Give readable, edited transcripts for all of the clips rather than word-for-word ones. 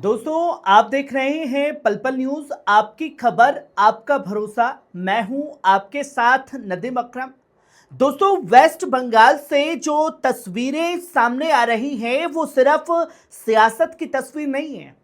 दोस्तों, आप देख रहे हैं पल पल न्यूज। आपकी खबर, आपका भरोसा। मैं हूं आपके साथ नदीम अकरम। दोस्तों, वेस्ट बंगाल से जो तस्वीरें सामने आ रही हैं वो सिर्फ सियासत की तस्वीर नहीं है।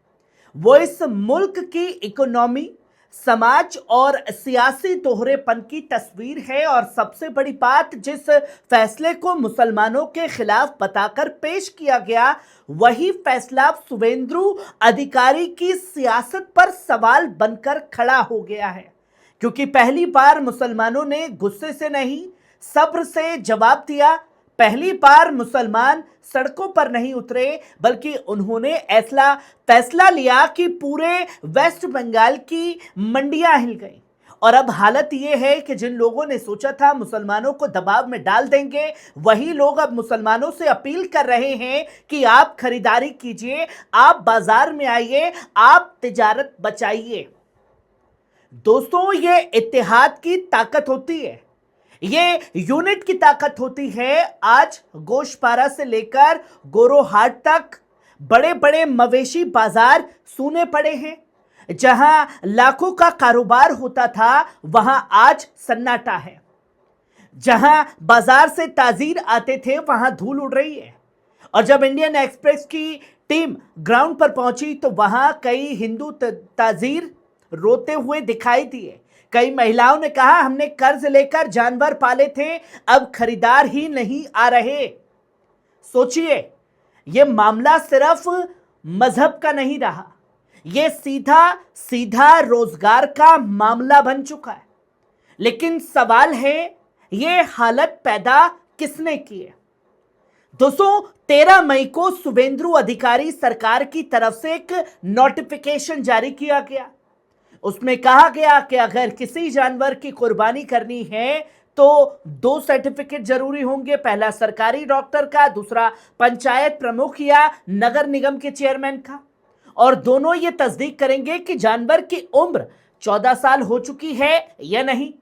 वो इस मुल्क की इकोनॉमी, समाज और सियासी दोहरेपन की तस्वीर है। और सबसे बड़ी बात, जिस फैसले को मुसलमानों के खिलाफ बताकर पेश किया गया, वही फैसला शुवेंदु अधिकारी की सियासत पर सवाल बनकर खड़ा हो गया है। क्योंकि पहली बार मुसलमानों ने गुस्से से नहीं, सब्र से जवाब दिया। पहली बार मुसलमान सड़कों पर नहीं उतरे, बल्कि उन्होंने ऐसा फैसला लिया कि पूरे वेस्ट बंगाल की मंडियां हिल गईं। और अब हालत यह है कि जिन लोगों ने सोचा था मुसलमानों को दबाव में डाल देंगे, वही लोग अब मुसलमानों से अपील कर रहे हैं कि आप खरीदारी कीजिए, आप बाजार में आइए, आप तिजारत बचाइए। दोस्तों, ये इत्तेहाद की ताकत होती है, ये यूनिट की ताकत होती है। आज गोशपारा से लेकर गोरोहाट तक बड़े बड़े मवेशी बाजार सूने पड़े हैं। जहां लाखों का कारोबार होता था, वहां आज सन्नाटा है। जहां बाजार से ताजीर आते थे, वहां धूल उड़ रही है। और जब इंडियन एक्सप्रेस की टीम ग्राउंड पर पहुंची तो वहां कई हिंदू ताजीर रोते हुए दिखाई दिए। कई महिलाओं ने कहा, हमने कर्ज लेकर जानवर पाले थे, अब खरीदार ही नहीं आ रहे। सोचिए, यह मामला सिर्फ मजहब का नहीं रहा, यह सीधा सीधा रोजगार का मामला बन चुका है। लेकिन सवाल है, यह हालत पैदा किसने की है? दोस्तों, 13 मई को शुवेंदु अधिकारी सरकार की तरफ से एक नोटिफिकेशन जारी किया गया। उसमें कहा गया कि अगर किसी जानवर की कुर्बानी करनी है तो 2 सर्टिफिकेट जरूरी होंगे। पहला सरकारी डॉक्टर का, दूसरा पंचायत प्रमुख या नगर निगम के चेयरमैन का। और दोनों ये तस्दीक करेंगे कि जानवर की उम्र 14 साल हो चुकी है या नहीं।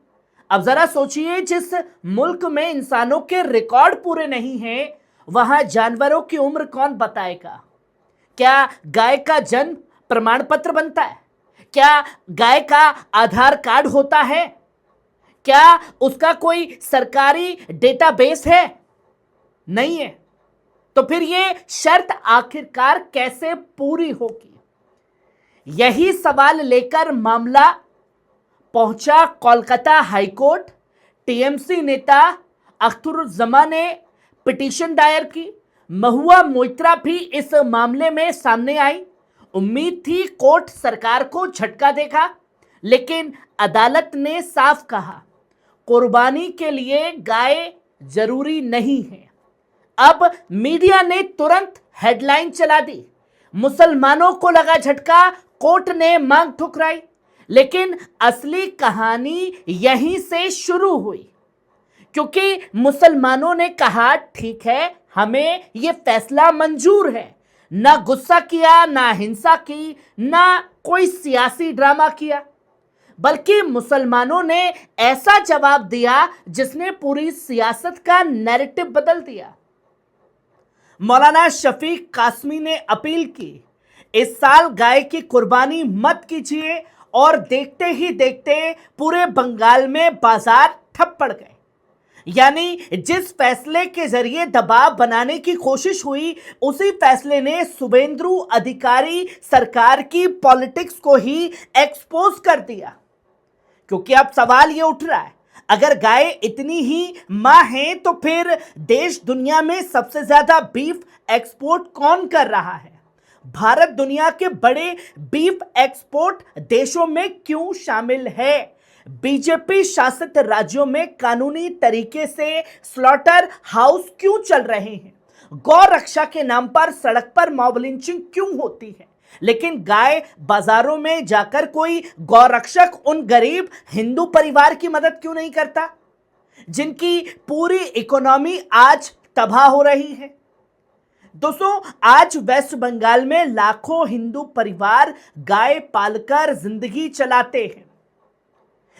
अब जरा सोचिए, जिस मुल्क में इंसानों के रिकॉर्ड पूरे नहीं हैं, वहां जानवरों की उम्र कौन बताएगा? क्या गाय का जन्म प्रमाण पत्र बनता है? क्या गाय का आधार कार्ड होता है? क्या उसका कोई सरकारी डेटाबेस है? नहीं है। तो फिर यह शर्त आखिरकार कैसे पूरी होगी? यही सवाल लेकर मामला पहुंचा कोलकाता हाईकोर्ट। टीएमसी नेता अख्तरुज्जमा ने पिटीशन दायर की। महुआ मोइत्रा भी इस मामले में सामने आई। उम्मीद थी कोर्ट सरकार को झटका देगा, लेकिन अदालत ने साफ कहा, कुर्बानी के लिए गाय जरूरी नहीं है। अब मीडिया ने तुरंत हेडलाइन चला दी, मुसलमानों को लगा झटका, कोर्ट ने मांग ठुकराई। लेकिन असली कहानी यहीं से शुरू हुई, क्योंकि मुसलमानों ने कहा, ठीक है, हमें यह फैसला मंजूर है। ना गुस्सा किया, ना हिंसा की, ना कोई सियासी ड्रामा किया, बल्कि मुसलमानों ने ऐसा जवाब दिया जिसने पूरी सियासत का नैरेटिव बदल दिया। मौलाना शफीक कासमी ने अपील की, इस साल गाय की कुर्बानी मत कीजिए। और देखते ही देखते पूरे बंगाल में बाजार ठप पड़ गए। यानी जिस फैसले के जरिए दबाव बनाने की कोशिश हुई, उसी फैसले ने शुवेंदु अधिकारी सरकार की पॉलिटिक्स को ही एक्सपोज कर दिया। क्योंकि अब सवाल यह उठ रहा है, अगर गाय इतनी ही मां है तो फिर देश दुनिया में सबसे ज्यादा बीफ एक्सपोर्ट कौन कर रहा है? भारत दुनिया के बड़े बीफ एक्सपोर्ट देशों में क्यों शामिल है? बीजेपी शासित राज्यों में कानूनी तरीके से स्लॉटर हाउस क्यों चल रहे हैं? गौ रक्षा के नाम पर सड़क पर मॉब लिंचिंग क्यों होती है? लेकिन गाय बाजारों में जाकर कोई गौ रक्षक उन गरीब हिंदू परिवार की मदद क्यों नहीं करता, जिनकी पूरी इकोनॉमी आज तबाह हो रही है? दोस्तों, आज वेस्ट बंगाल में लाखों हिंदू परिवार गाय पालकर जिंदगी चलाते हैं।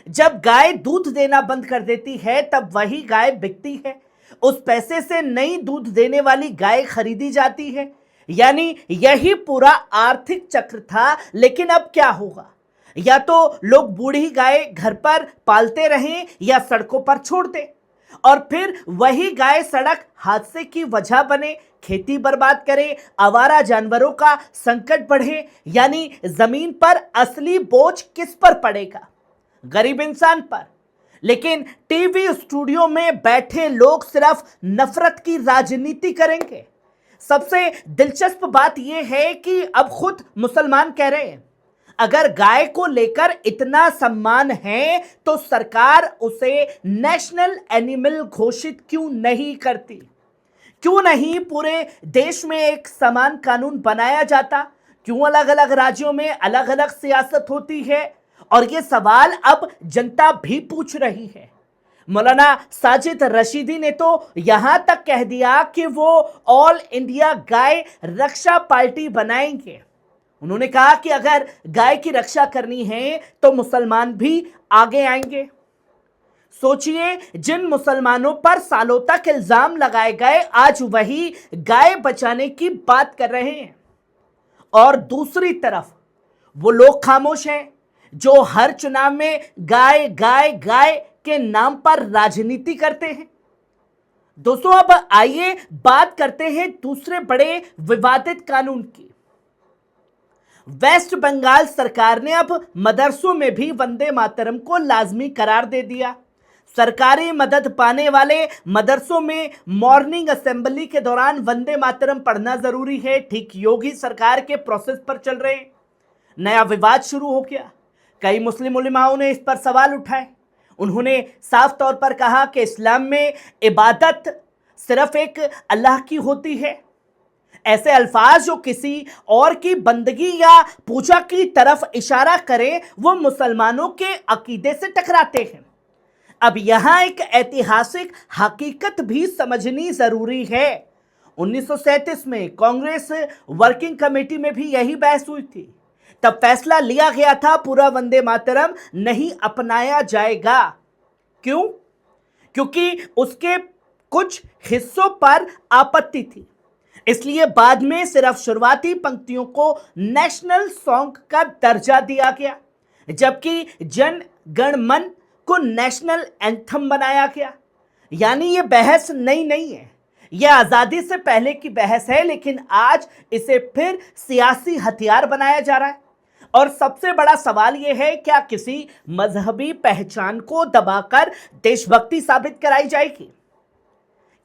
जब गाय दूध देना बंद कर देती है, तब वही गाय बिकती है। उस पैसे से नई दूध देने वाली गाय खरीदी जाती है। यानी यही पूरा आर्थिक चक्र था। लेकिन अब क्या होगा? या तो लोग बूढ़ी गाय घर पर पालते रहें या सड़कों पर छोड़ दें, और फिर वही गाय सड़क हादसे की वजह बने, खेती बर्बाद करे, आवारा जानवरों का संकट बढ़े। यानी जमीन पर असली बोझ किस पर पड़ेगा? गरीब इंसान पर। लेकिन टीवी स्टूडियो में बैठे लोग सिर्फ नफरत की राजनीति करेंगे। सबसे दिलचस्प बात यह है कि अब खुद मुसलमान कह रहे हैं, अगर गाय को लेकर इतना सम्मान है तो सरकार उसे नेशनल एनिमल घोषित क्यों नहीं करती? क्यों नहीं पूरे देश में एक समान कानून बनाया जाता? क्यों अलग अलग राज्यों में अलग अलग सियासत होती है? और ये सवाल अब जनता भी पूछ रही है। मौलाना साजिद रशीदी ने तो यहां तक कह दिया कि वो ऑल इंडिया गाय रक्षा पार्टी बनाएंगे। उन्होंने कहा कि अगर गाय की रक्षा करनी है तो मुसलमान भी आगे आएंगे। सोचिए, जिन मुसलमानों पर सालों तक इल्जाम लगाए गए, आज वही गाय बचाने की बात कर रहे हैं। और दूसरी तरफ वो लोग खामोश हैं जो हर चुनाव में गाय गाय गाय के नाम पर राजनीति करते हैं। दोस्तों, अब आइए बात करते हैं दूसरे बड़े विवादित कानून की। वेस्ट बंगाल सरकार ने अब मदरसों में भी वंदे मातरम को लाजमी करार दे दिया। सरकारी मदद पाने वाले मदरसों में मॉर्निंग असेंबली के दौरान वंदे मातरम पढ़ना जरूरी है। ठीक योगी सरकार के प्रोसेस पर चल रहे हैं। नया विवाद शुरू हो गया। कई मुस्लिम उलेमाओं ने इस पर सवाल उठाए। उन्होंने साफ तौर पर कहा कि इस्लाम में इबादत सिर्फ एक अल्लाह की होती है। ऐसे अल्फाज जो किसी और की बंदगी या पूजा की तरफ इशारा करें, वो मुसलमानों के अकीदे से टकराते हैं। अब यहां एक ऐतिहासिक हकीकत भी समझनी जरूरी है। 1937 में कांग्रेस वर्किंग कमेटी में भी यही बहस हुई थी। तब फैसला लिया गया था पूरा वंदे मातरम नहीं अपनाया जाएगा। क्यों? क्योंकि उसके कुछ हिस्सों पर आपत्ति थी। इसलिए बाद में सिर्फ शुरुआती पंक्तियों को नेशनल सॉन्ग का दर्जा दिया गया, जबकि जन गण मन को नेशनल एंथम बनाया गया। यानी ये बहस नई नहीं है, यह आजादी से पहले की बहस है, लेकिन आज इसे फिर सियासी हथियार बनाया जा रहा है। और सबसे बड़ा सवाल यह है, क्या किसी मजहबी पहचान को दबाकर देशभक्ति साबित कराई जाएगी?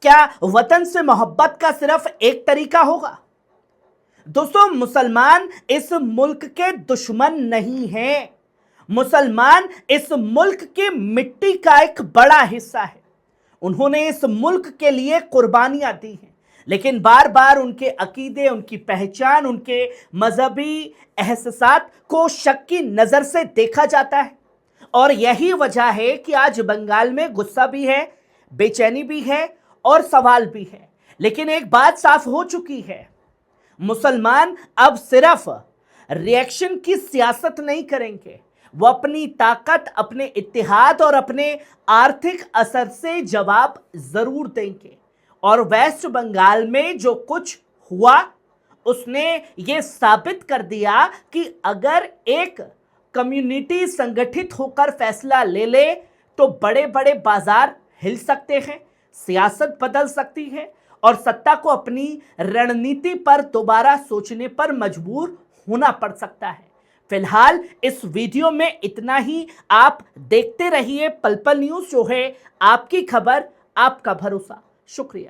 क्या वतन से मोहब्बत का सिर्फ एक तरीका होगा? दोस्तों, मुसलमान इस मुल्क के दुश्मन नहीं हैं। मुसलमान इस मुल्क की मिट्टी का एक बड़ा हिस्सा है। उन्होंने इस मुल्क के लिए कुर्बानियां दी हैं, लेकिन बार बार उनके अकीदे, उनकी पहचान, उनके मजहबी एहसास को शक की नजर से देखा जाता है। और यही वजह है कि आज बंगाल में गुस्सा भी है, बेचैनी भी है और सवाल भी है। लेकिन एक बात साफ हो चुकी है, मुसलमान अब सिर्फ रिएक्शन की सियासत नहीं करेंगे। वो अपनी ताकत, अपने इत्तेहाद और अपने आर्थिक असर से जवाब जरूर देंगे। और वेस्ट बंगाल में जो कुछ हुआ, उसने ये साबित कर दिया कि अगर एक कम्युनिटी संगठित होकर फैसला ले ले तो बड़े बड़े बाजार हिल सकते हैं, सियासत बदल सकती है और सत्ता को अपनी रणनीति पर दोबारा सोचने पर मजबूर होना पड़ सकता है। फिलहाल इस वीडियो में इतना ही। आप देखते रहिए पल पल न्यूज़, जो है आपकी खबर, आपका भरोसा। शुक्रिया।